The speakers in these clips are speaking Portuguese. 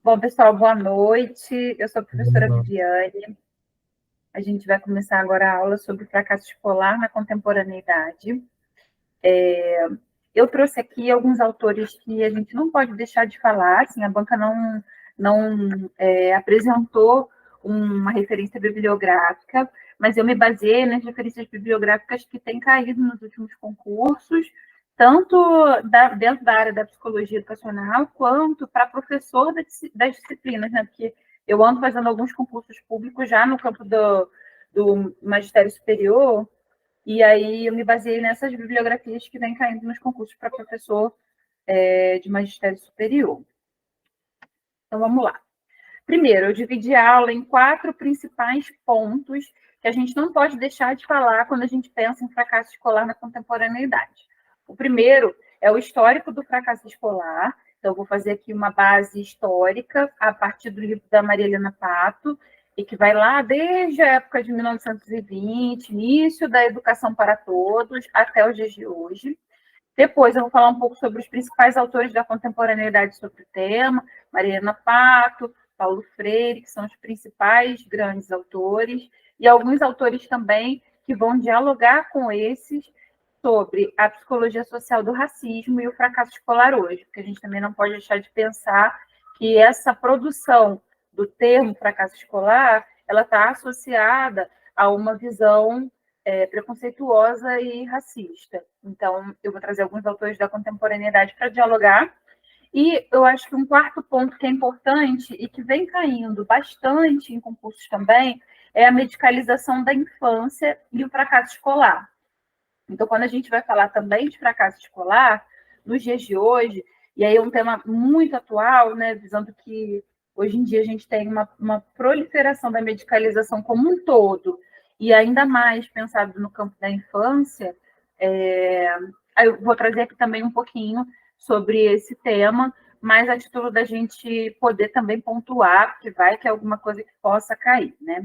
Bom, pessoal, boa noite. Eu sou a professora Viviane. A gente vai começar agora a aula sobre fracasso escolar na contemporaneidade. Eu trouxe aqui alguns autores que a gente não pode deixar de falar, assim, a banca não apresentou uma referência bibliográfica, mas eu me baseei nas referências bibliográficas que têm caído nos últimos concursos, tanto dentro da área da psicologia educacional, quanto para professor das disciplinas, né? Porque eu ando fazendo alguns concursos públicos já no campo do magistério superior, e aí eu me baseei nessas bibliografias que vêm caindo nos concursos para professor de magistério superior. Então, vamos lá. Primeiro, eu dividi a aula em 4 principais pontos que a gente não pode deixar de falar quando a gente pensa em fracasso escolar na contemporaneidade. O primeiro é o histórico do fracasso escolar. Então, eu vou fazer aqui uma base histórica a partir do livro da Maria Helena Pato, e que vai lá desde a época de 1920, início da educação para todos, até os dias de hoje. Depois eu vou falar um pouco sobre os principais autores da contemporaneidade sobre o tema, Maria Helena Pato, Paulo Freire, que são os principais grandes autores, e alguns autores também que vão dialogar com esses sobre a psicologia social do racismo e o fracasso escolar hoje, porque a gente também não pode deixar de pensar que essa produção do termo fracasso escolar, ela está associada a uma visão preconceituosa e racista. Então, eu vou trazer alguns autores da contemporaneidade para dialogar. E eu acho que um quarto ponto que é importante e que vem caindo bastante em concursos também é a medicalização da infância e o fracasso escolar. Então, quando a gente vai falar também de fracasso escolar, nos dias de hoje, e aí é um tema muito atual, né, visando que hoje em dia a gente tem uma proliferação da medicalização como um todo, e ainda mais pensado no campo da infância, eu vou trazer aqui também um pouquinho sobre esse tema, mas a título da gente poder também pontuar, porque vai que é alguma coisa que possa cair, né?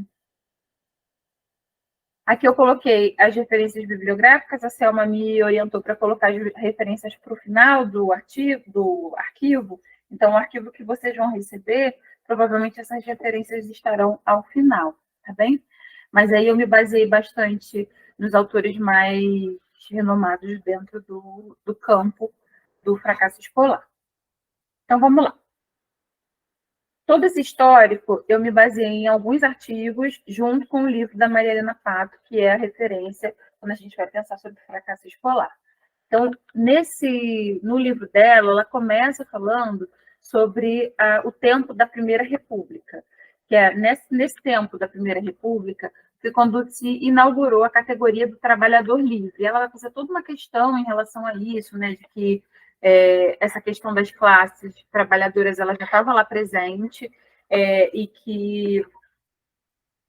Aqui eu coloquei as referências bibliográficas, a Selma me orientou para colocar as referências para o final do arquivo, então o arquivo que vocês vão receber, provavelmente essas referências estarão ao final, tá bem? Mas aí eu me baseei bastante nos autores mais renomados dentro do campo do fracasso escolar. Então, vamos lá. Todo esse histórico, eu me baseei em alguns artigos, junto com o livro da Maria Helena Pato, que é a referência quando a gente vai pensar sobre fracasso escolar. Então, no livro dela, ela começa falando sobre o tempo da Primeira República, que é nesse tempo da Primeira República, foi quando se inaugurou a categoria do trabalhador livre. E ela vai fazer toda uma questão em relação a isso, né, de que essa questão das classes trabalhadoras ela já estava lá presente, e que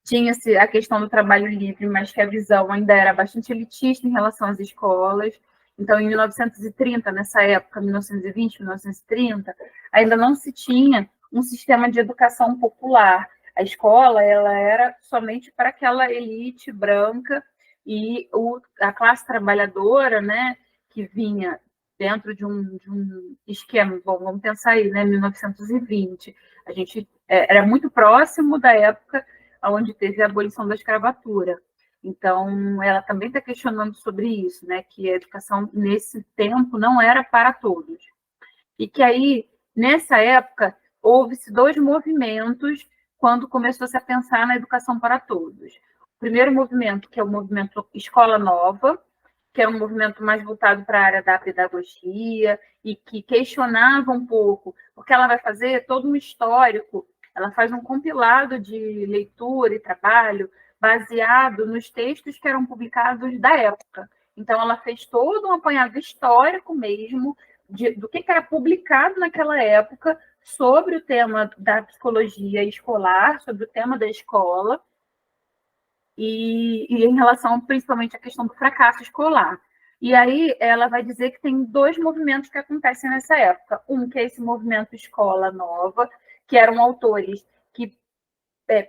tinha-se a questão do trabalho livre, mas que a visão ainda era bastante elitista em relação às escolas. Então, em 1930, nessa época, 1920, 1930, ainda não se tinha um sistema de educação popular. A escola ela era somente para aquela elite branca e a classe trabalhadora, né, que vinha dentro de um esquema, bom, vamos pensar aí, né, 1920, a gente era muito próximo da época onde teve a abolição da escravatura. Então, ela também está questionando sobre isso, né, que a educação nesse tempo não era para todos. E que aí, nessa época, houve-se 2 movimentos quando começou-se a pensar na educação para todos. O primeiro movimento, que é o movimento Escola Nova, que é um movimento mais voltado para a área da pedagogia e que questionava um pouco, porque ela vai fazer todo um histórico, ela faz um compilado de leitura e trabalho baseado nos textos que eram publicados da época. Então, ela fez todo um apanhado histórico mesmo do que era publicado naquela época sobre o tema da psicologia escolar, sobre o tema da escola, e em relação principalmente à questão do fracasso escolar. E aí ela vai dizer que tem 2 movimentos que acontecem nessa época. Um que é esse movimento Escola Nova, que eram autores que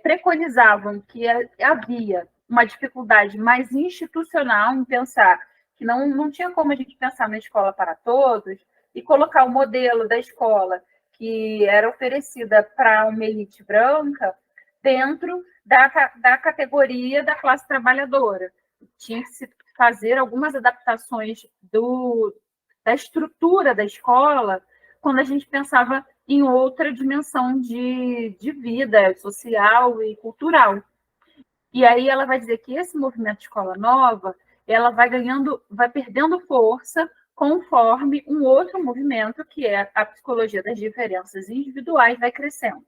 preconizavam que havia uma dificuldade mais institucional em pensar que não tinha como a gente pensar na escola para todos e colocar o modelo da escola que era oferecida para uma elite branca dentro da categoria da classe trabalhadora. Tinha que se fazer algumas adaptações da estrutura da escola quando a gente pensava em outra dimensão de vida social e cultural. E aí ela vai dizer que esse movimento Escola Nova, ela vai perdendo força conforme um outro movimento, que é a psicologia das diferenças individuais, vai crescendo. O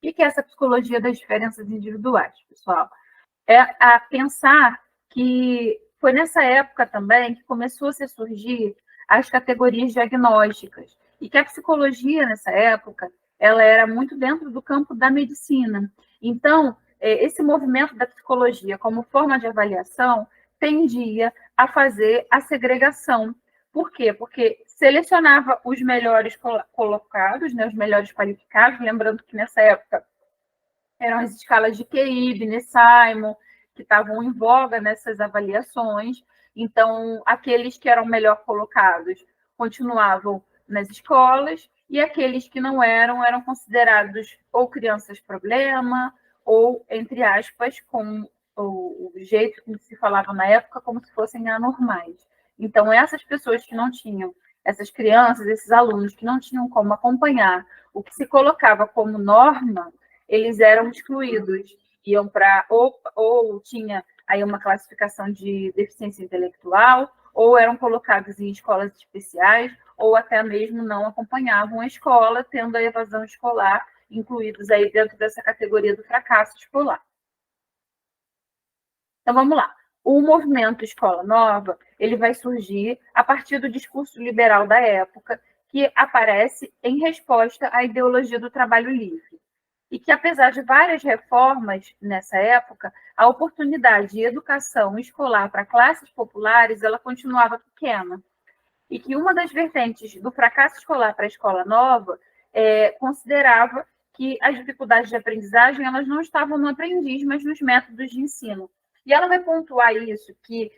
que é essa psicologia das diferenças individuais, pessoal? É a pensar que foi nessa época também que começou a se surgir as categorias diagnósticas, e que a psicologia, nessa época, ela era muito dentro do campo da medicina. Então, esse movimento da psicologia como forma de avaliação tendia a fazer a segregação. Por quê? Porque selecionava os melhores colocados, né, os melhores qualificados, lembrando que nessa época eram as escalas de QI, Binet-Simon, que estavam em voga nessas avaliações. Então, aqueles que eram melhor colocados continuavam nas escolas, e aqueles que não eram considerados ou crianças problema, ou, entre aspas, com o jeito que se falava na época, como se fossem anormais. Então, essas pessoas que não tinham, essas crianças, esses alunos que não tinham como acompanhar o que se colocava como norma, eles eram excluídos, iam para ou tinha aí uma classificação de deficiência intelectual, ou eram colocados em escolas especiais, ou até mesmo não acompanhavam a escola, tendo a evasão escolar incluídos aí dentro dessa categoria do fracasso escolar. Então vamos lá. O movimento Escola Nova, ele vai surgir a partir do discurso liberal da época, que aparece em resposta à ideologia do trabalho livre. E que, apesar de várias reformas nessa época, a oportunidade de educação escolar para classes populares ela continuava pequena. E que uma das vertentes do fracasso escolar para a escola nova considerava que as dificuldades de aprendizagem elas não estavam no aprendiz, mas nos métodos de ensino. E ela vai pontuar isso, que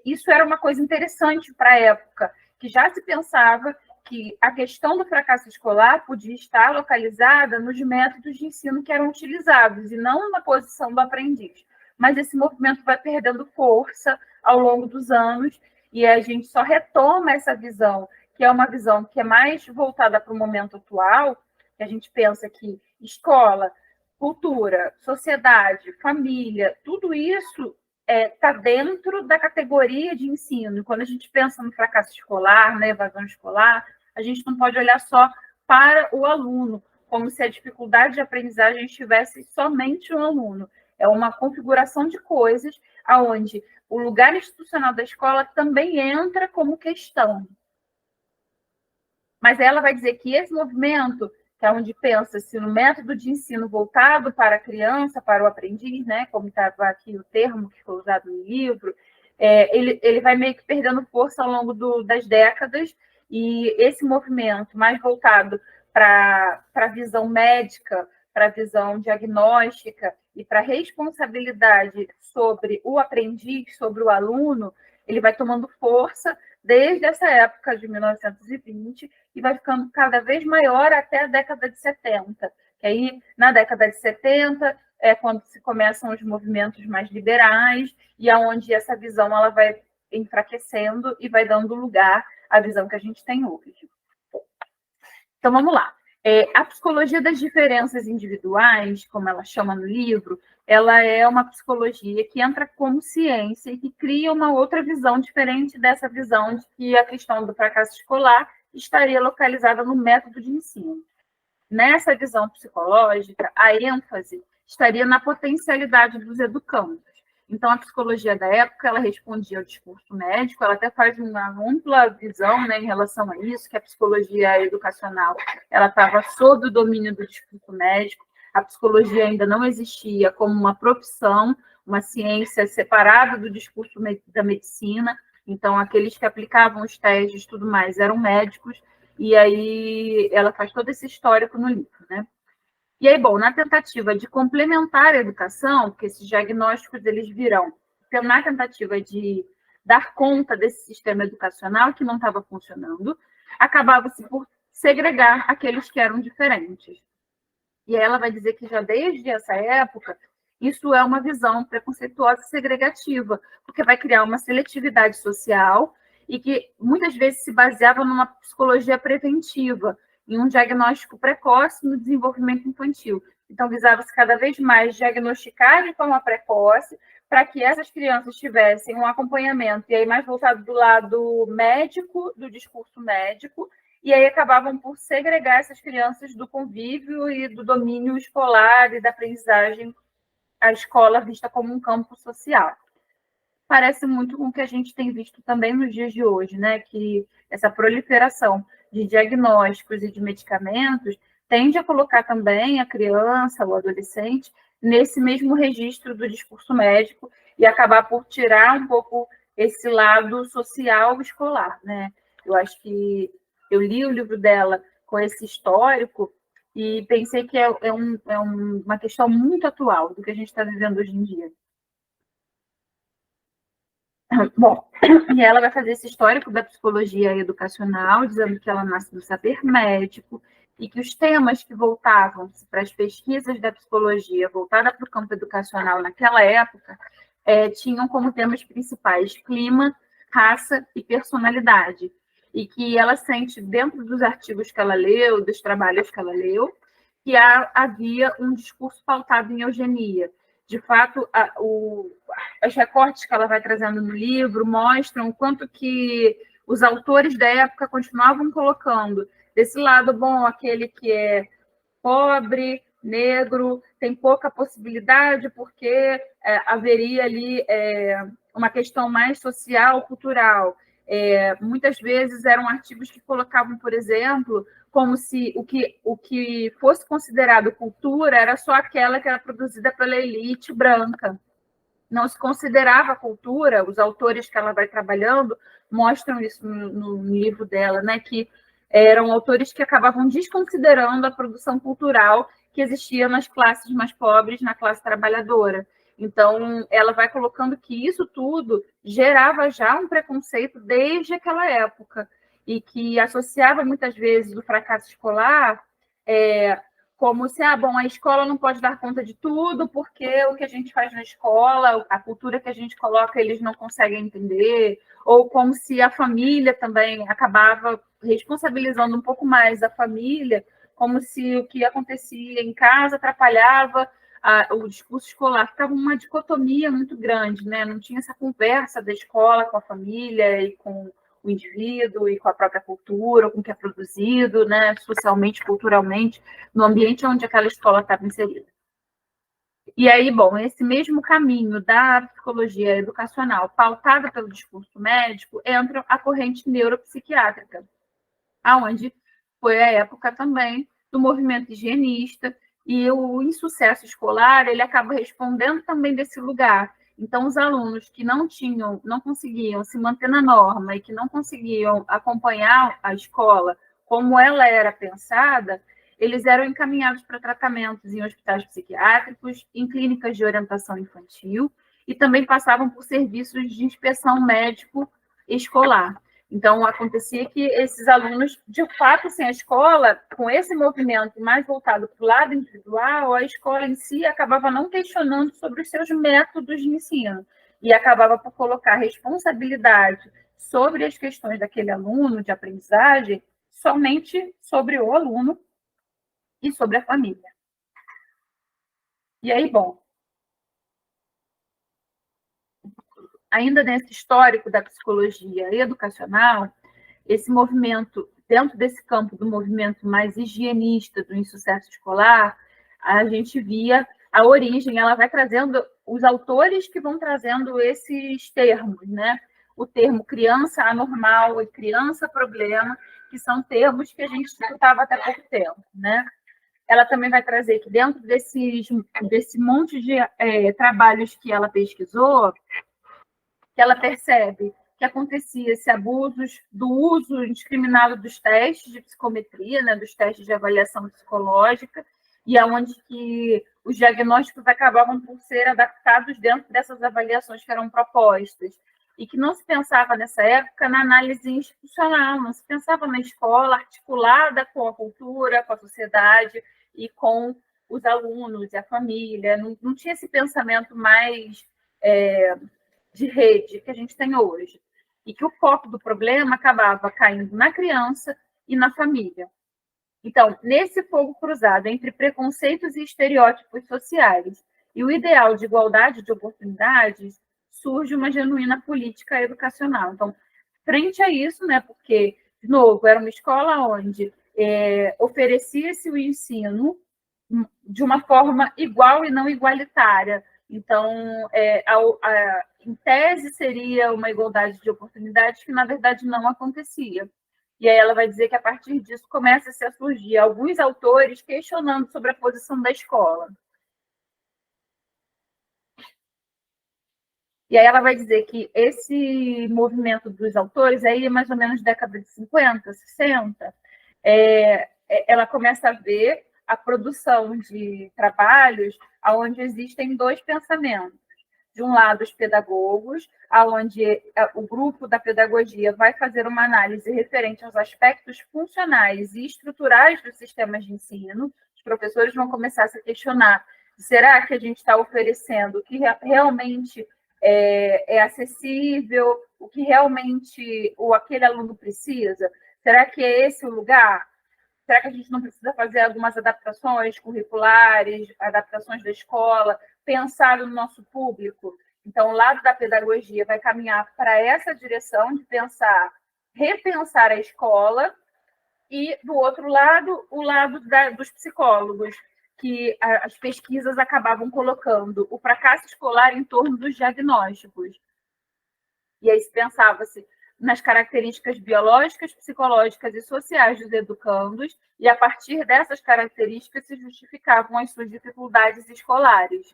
isso era uma coisa interessante para a época, que já se pensava que a questão do fracasso escolar podia estar localizada nos métodos de ensino que eram utilizados, e não na posição do aprendiz. Mas esse movimento vai perdendo força ao longo dos anos, e a gente só retoma essa visão, que é uma visão que é mais voltada para o momento atual, que a gente pensa que escola, cultura, sociedade, família, tudo isso está dentro da categoria de ensino. E quando a gente pensa no fracasso escolar, na evasão escolar, a gente não pode olhar só para o aluno, como se a dificuldade de aprendizagem estivesse somente no aluno. É uma configuração de coisas onde o lugar institucional da escola também entra como questão. Mas ela vai dizer que esse movimento, que é onde pensa-se no método de ensino voltado para a criança, para o aprendiz, né, como estava aqui o termo que foi usado no livro, ele vai meio que perdendo força ao longo das décadas, e esse movimento mais voltado para a visão médica, para a visão diagnóstica e para a responsabilidade sobre o aprendiz, sobre o aluno, ele vai tomando força desde essa época de 1920 e vai ficando cada vez maior até a década de 70. Que aí, na década de 70, é quando se começam os movimentos mais liberais e aonde essa visão ela vai enfraquecendo e vai dando lugar à visão que a gente tem hoje. Então, vamos lá. A psicologia das diferenças individuais, como ela chama no livro, ela é uma psicologia que entra como ciência e que cria uma outra visão diferente dessa visão de que a questão do fracasso escolar estaria localizada no método de ensino. Nessa visão psicológica, a ênfase estaria na potencialidade dos educandos. Então, a psicologia da época, ela respondia ao discurso médico, ela até faz uma ampla visão, né, em relação a isso, que a psicologia educacional ela estava sob o domínio do discurso médico, a psicologia ainda não existia como uma profissão, uma ciência separada do discurso da medicina, então aqueles que aplicavam os testes e tudo mais eram médicos, e aí ela faz todo esse histórico no livro, né? E aí, bom, na tentativa de complementar a educação, porque esses diagnósticos eles virão na tentativa de dar conta desse sistema educacional que não estava funcionando, acabava-se por segregar aqueles que eram diferentes. E aí ela vai dizer que já desde essa época, isso é uma visão preconceituosa e segregativa, porque vai criar uma seletividade social e que muitas vezes se baseava numa psicologia preventiva, em um diagnóstico precoce no desenvolvimento infantil. Então, visava-se cada vez mais diagnosticar de forma precoce para que essas crianças tivessem um acompanhamento, e aí mais voltado do lado médico, do discurso médico, e aí acabavam por segregar essas crianças do convívio e do domínio escolar e da aprendizagem, a escola vista como um campo social. Parece muito com o que a gente tem visto também nos dias de hoje, né? Que essa proliferação de diagnósticos e de medicamentos tende a colocar também a criança, o adolescente, nesse mesmo registro do discurso médico e acabar por tirar um pouco esse lado social escolar, né? Eu acho que eu li o livro dela com esse histórico e pensei que uma questão muito atual do que a gente está vivendo hoje em dia. Bom, e ela vai fazer esse histórico da psicologia educacional, dizendo que ela nasce no saber médico e que os temas que voltavam para as pesquisas da psicologia voltada para o campo educacional naquela época tinham como temas principais clima, raça e personalidade. E que ela sente, dentro dos artigos que ela leu, dos trabalhos que ela leu, que havia um discurso pautado em eugenia. De fato, os recortes que ela vai trazendo no livro mostram o quanto que os autores da época continuavam colocando desse lado, bom, aquele que é pobre, negro, tem pouca possibilidade, porque haveria ali uma questão mais social, cultural. Muitas vezes eram artigos que colocavam, por exemplo, como se o que fosse considerado cultura era só aquela que era produzida pela elite branca. Não se considerava cultura, os autores que ela vai trabalhando mostram isso no livro dela, né, que eram autores que acabavam desconsiderando a produção cultural que existia nas classes mais pobres, na classe trabalhadora. Então, ela vai colocando que isso tudo gerava já um preconceito desde aquela época, e que associava muitas vezes o fracasso escolar como se, bom, a escola não pode dar conta de tudo, porque o que a gente faz na escola, a cultura que a gente coloca, eles não conseguem entender, ou como se a família também acabava responsabilizando um pouco mais a família, como se o que acontecia em casa atrapalhava o discurso escolar. Ficava uma dicotomia muito grande, né? Não tinha essa conversa da escola com a família e com o indivíduo e com a própria cultura, com o que é produzido, né, socialmente, culturalmente, no ambiente onde aquela escola estava inserida. E aí, bom, esse mesmo caminho da psicologia educacional, pautada pelo discurso médico, entra a corrente neuropsiquiátrica, aonde foi a época também do movimento higienista, e o insucesso escolar, ele acaba respondendo também desse lugar. Então, os alunos que não conseguiam se manter na norma e que não conseguiam acompanhar a escola como ela era pensada, eles eram encaminhados para tratamentos em hospitais psiquiátricos, em clínicas de orientação infantil, e também passavam por serviços de inspeção médico escolar. Então, acontecia que esses alunos, de fato, sem a escola, com esse movimento mais voltado para o lado individual, a escola em si acabava não questionando sobre os seus métodos de ensino e acabava por colocar responsabilidade sobre as questões daquele aluno de aprendizagem somente sobre o aluno e sobre a família. E aí, bom, ainda nesse histórico da psicologia educacional, esse movimento, dentro desse campo do movimento mais higienista do insucesso escolar, a gente via a origem, ela vai trazendo os autores que vão trazendo esses termos, né? O termo criança anormal e criança problema, que são termos que a gente escutava até pouco tempo, né? Ela também vai trazer que dentro desse monte de trabalhos que ela pesquisou, que ela percebe que acontecia esse abusos do uso indiscriminado dos testes de psicometria, né, dos testes de avaliação psicológica, e aonde que os diagnósticos acabavam por ser adaptados dentro dessas avaliações que eram propostas. e que não se pensava nessa época na análise institucional, não se pensava na escola articulada com a cultura, com a sociedade e com os alunos e a família, não tinha esse pensamento mais de rede que a gente tem hoje, e que o foco do problema acabava caindo na criança e na família. Então, nesse fogo cruzado entre preconceitos e estereótipos sociais e o ideal de igualdade de oportunidades, surge uma genuína política educacional. Então, frente a isso, né, porque, de novo, era uma escola onde oferecia-se o ensino de uma forma igual e não igualitária. Então, em tese, seria uma igualdade de oportunidades que, na verdade, não acontecia. E aí ela vai dizer que, a partir disso, começa-se a surgir alguns autores questionando sobre a posição da escola. E aí ela vai dizer que esse movimento dos autores, aí mais ou menos década de 50, 60, ela começa a ver a produção de trabalhos onde existem dois pensamentos. De um lado, os pedagogos, onde o grupo da pedagogia vai fazer uma análise referente aos aspectos funcionais e estruturais dos sistemas de ensino. Os professores vão começar a se questionar: será que a gente está oferecendo o que realmente é acessível, o que realmente aquele aluno precisa? Será que é esse o lugar? Será que a gente não precisa fazer algumas adaptações curriculares, adaptações da escola, pensar no nosso público? Então, o lado da pedagogia vai caminhar para essa direção de repensar a escola, e, do outro lado, o lado dos psicólogos, que as pesquisas acabavam colocando o fracasso escolar em torno dos diagnósticos. E aí se pensava-se nas características biológicas, psicológicas e sociais dos educandos, e a partir dessas características se justificavam as suas dificuldades escolares.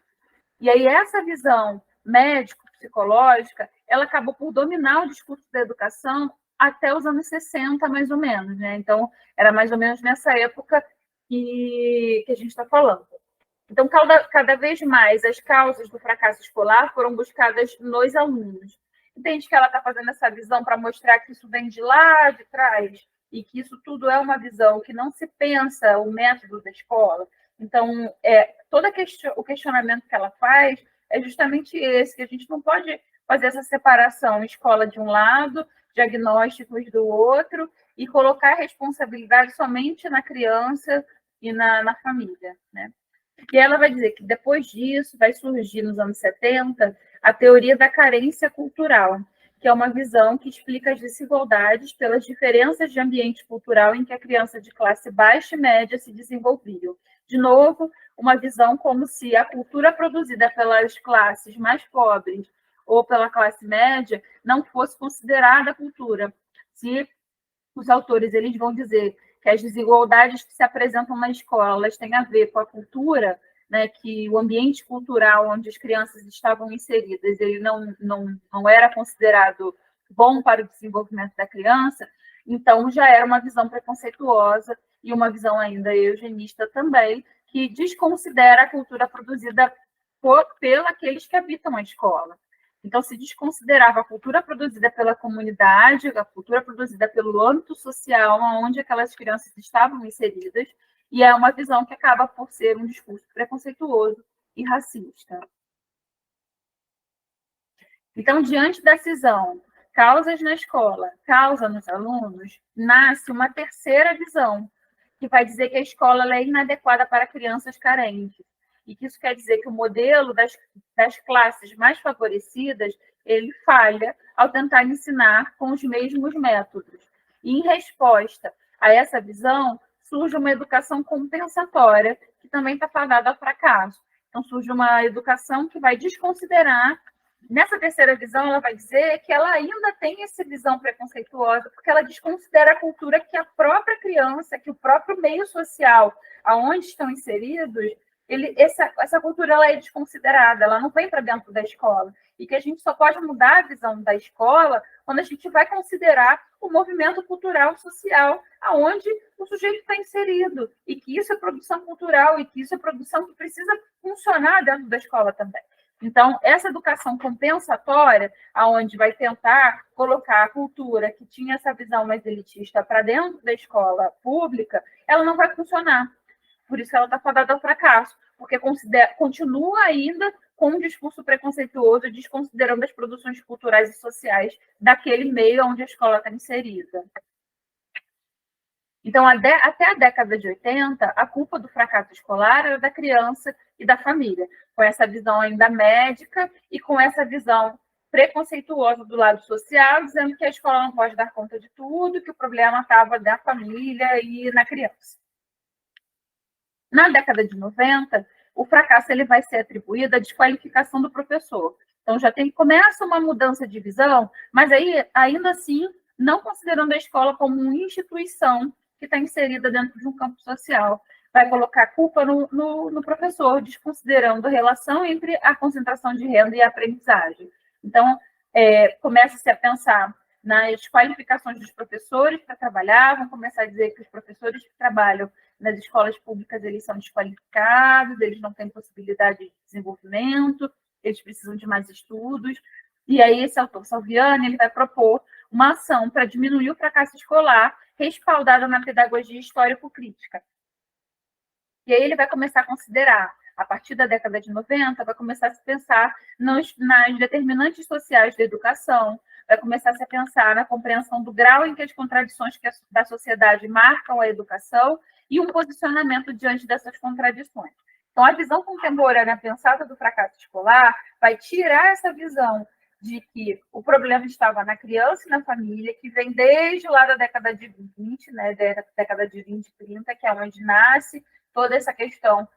E aí essa visão médico-psicológica, ela acabou por dominar o discurso da educação até os anos 60, mais ou menos, né? Então, era mais ou menos nessa época que a gente está falando. Então, cada vez mais, as causas do fracasso escolar foram buscadas nos alunos. Entende que ela está fazendo essa visão para mostrar que isso vem de lá de trás e que isso tudo é uma visão que não se pensa o método da escola. Então, todo o questionamento que ela faz é justamente esse, que a gente não pode fazer essa separação, escola de um lado, diagnósticos do outro, e colocar a responsabilidade somente na criança e na família, né? E ela vai dizer que, depois disso, vai surgir, nos anos 70, a teoria da carência cultural, que é uma visão que explica as desigualdades pelas diferenças de ambiente cultural em que a criança de classe baixa e média se desenvolvia. De novo, uma visão como se a cultura produzida pelas classes mais pobres ou pela classe média não fosse considerada cultura. Se os autores eles vão dizer que as desigualdades que se apresentam na escola elas têm a ver com a cultura, né, que o ambiente cultural onde as crianças estavam inseridas ele não era considerado bom para o desenvolvimento da criança, então já era uma visão preconceituosa e uma visão ainda eugenista também, que desconsidera a cultura produzida por aqueles que habitam a escola. Então, se desconsiderava a cultura produzida pela comunidade, a cultura produzida pelo âmbito social onde aquelas crianças estavam inseridas, e é uma visão que acaba por ser um discurso preconceituoso e racista. Então, diante da cisão causas na escola, causa nos alunos, nasce uma terceira visão, que vai dizer que a escola é inadequada para crianças carentes. E que isso quer dizer que o modelo das classes mais favorecidas, ele falha ao tentar ensinar com os mesmos métodos. E, em resposta a essa visão, surge uma educação compensatória, que também está fadada ao fracasso. Então, surge uma educação que vai desconsiderar. Nessa terceira visão, ela vai dizer que ela ainda tem essa visão preconceituosa, porque ela desconsidera a cultura que a própria criança, que o próprio meio social aonde estão inseridos, essa cultura ela é desconsiderada, ela não vem para dentro da escola. E que a gente só pode mudar a visão da escola quando a gente vai considerar o movimento cultural social aonde o sujeito está inserido. E que isso é produção cultural, e que isso é produção que precisa funcionar dentro da escola também. Então, essa educação compensatória, aonde vai tentar colocar a cultura que tinha essa visão mais elitista para dentro da escola pública, ela não vai funcionar. Por isso que ela está fadada ao fracasso, porque continua ainda com um discurso preconceituoso, desconsiderando as produções culturais e sociais daquele meio onde a escola está inserida. Então, até a década de 80, a culpa do fracasso escolar era da criança e da família, com essa visão ainda médica e com essa visão preconceituosa do lado social, dizendo que a escola não pode dar conta de tudo, que o problema estava na família e na criança. Na década de 90, o fracasso ele vai ser atribuído à desqualificação do professor. Então, começa uma mudança de visão, mas aí, ainda assim, não considerando a escola como uma instituição que está inserida dentro de um campo social. Vai colocar a culpa no professor, desconsiderando a relação entre a concentração de renda e a aprendizagem. Então, começa-se a pensar nas qualificações dos professores para trabalhar, vão começar a dizer que os professores que trabalham nas escolas públicas eles são desqualificados, eles não têm possibilidade de desenvolvimento, eles precisam de mais estudos. E aí esse autor, Salviani, ele vai propor uma ação para diminuir o fracasso escolar, respaldada na pedagogia histórico-crítica. E aí ele vai começar a considerar, a partir da década de 90, vai começar a se pensar nas determinantes sociais da educação, vai começar a se pensar na compreensão do grau em que as contradições da sociedade marcam a educação e um posicionamento diante dessas contradições. Então, a visão contemporânea pensada do fracasso escolar vai tirar essa visão de que o problema estava na criança e na família, que vem desde lá da década de 20, né, da década de 20 e 30, que é onde nasce toda essa questão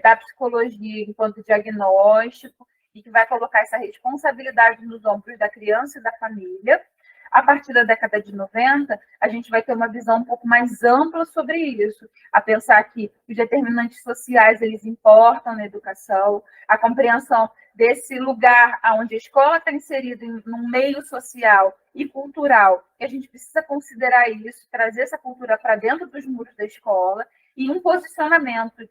da psicologia enquanto diagnóstico, e que vai colocar essa responsabilidade nos ombros da criança e da família. A partir da década de 90, a gente vai ter uma visão um pouco mais ampla sobre isso, a pensar que os determinantes sociais eles importam na educação, a compreensão desse lugar onde a escola está inserida em um meio social e cultural, que a gente precisa considerar isso, trazer essa cultura para dentro dos muros da escola, e um posicionamento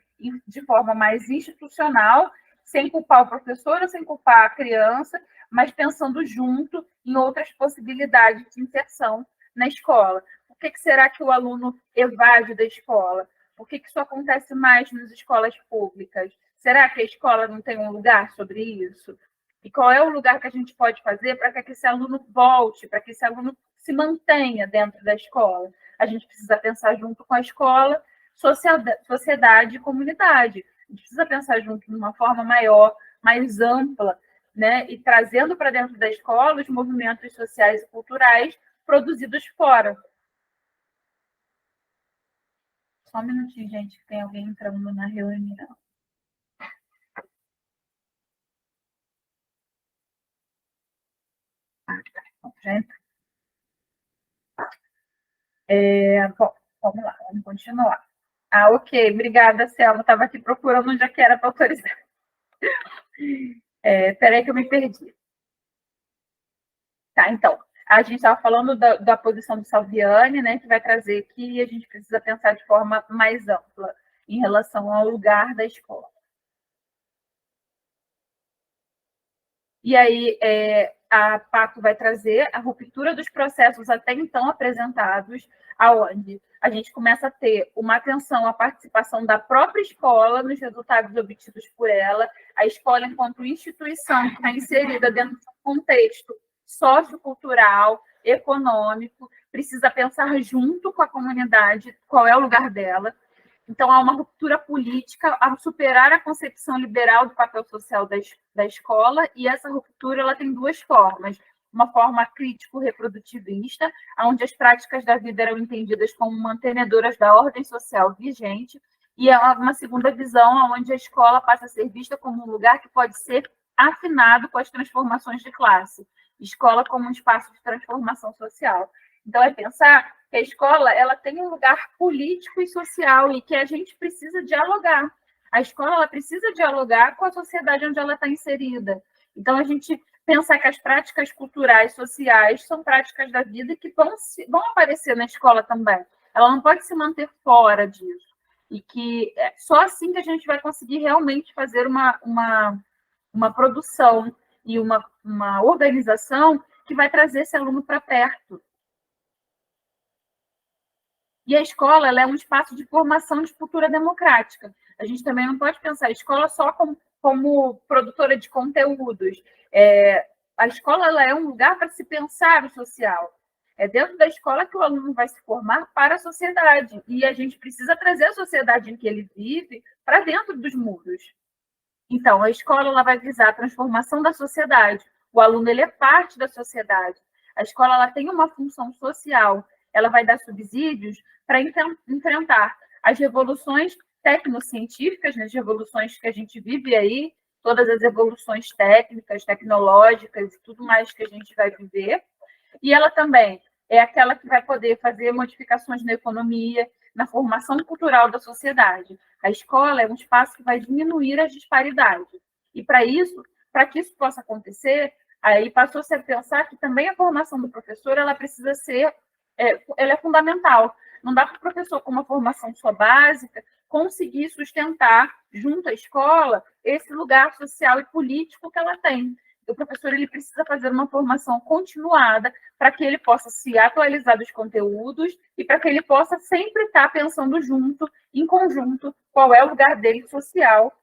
de forma mais institucional, sem culpar o professor ou sem culpar a criança, mas pensando junto em outras possibilidades de inserção na escola. Por que será que o aluno evade da escola? Por que isso acontece mais nas escolas públicas? Será que a escola não tem um lugar sobre isso? E qual é o lugar que a gente pode fazer para que esse aluno volte, para que esse aluno se mantenha dentro da escola? A gente precisa pensar junto com a escola, sociedade e comunidade. A gente precisa pensar junto de uma forma maior, mais ampla, né? E trazendo para dentro da escola os movimentos sociais e culturais produzidos fora. Só um minutinho, gente, que tem alguém entrando na reunião. Bom, vamos lá, vamos continuar. Ok, obrigada, Selma. Estava aqui procurando onde é que era para autorizar. Peraí que eu me perdi. Tá, então, a gente estava falando da posição do Salviani, né, que vai trazer que a gente precisa pensar de forma mais ampla em relação ao lugar da escola. E aí, a Paco vai trazer a ruptura dos processos até então apresentados, aonde a gente começa a ter uma atenção à participação da própria escola nos resultados obtidos por ela, a escola enquanto instituição que está inserida dentro de um contexto sociocultural, econômico, precisa pensar junto com a comunidade qual é o lugar dela. Então, há uma ruptura política a superar a concepção liberal do papel social da escola, e essa ruptura ela tem duas formas. Uma forma crítico-reprodutivista, onde as práticas da vida eram entendidas como mantenedoras da ordem social vigente, e uma segunda visão, onde a escola passa a ser vista como um lugar que pode ser afinado com as transformações de classe. Escola como um espaço de transformação social. Então, é pensar que a escola ela tem um lugar político e social e que a gente precisa dialogar. A escola ela precisa dialogar com a sociedade onde ela está inserida. Então, a gente pensar que as práticas culturais, sociais, são práticas da vida que vão aparecer na escola também. Ela não pode se manter fora disso. E que é só assim que a gente vai conseguir realmente fazer uma uma produção e uma organização que vai trazer esse aluno para perto. E a escola, ela é um espaço de formação de cultura democrática. A gente também não pode pensar a escola só como produtora de conteúdos. A escola, ela é um lugar para se pensar o social. É dentro da escola que o aluno vai se formar para a sociedade. E a gente precisa trazer a sociedade em que ele vive para dentro dos muros. Então, a escola, ela vai visar a transformação da sociedade. O aluno, ele é parte da sociedade. A escola, ela tem uma função social. Ela vai dar subsídios para enfrentar as revoluções tecnocientíficas, né, as revoluções que a gente vive aí, todas as evoluções técnicas, tecnológicas e tudo mais que a gente vai viver. E ela também é aquela que vai poder fazer modificações na economia, na formação cultural da sociedade. A escola é um espaço que vai diminuir as disparidades. E para que isso possa acontecer, aí passou-se a pensar que também a formação do professor ela precisa ser, ela é fundamental. Não dá para o professor, com uma formação só básica, conseguir sustentar, junto à escola, esse lugar social e político que ela tem. O professor ele precisa fazer uma formação continuada para que ele possa se atualizar dos conteúdos e para que ele possa sempre estar pensando junto, em conjunto, qual é o lugar dele social,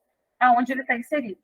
aonde ele está inserido.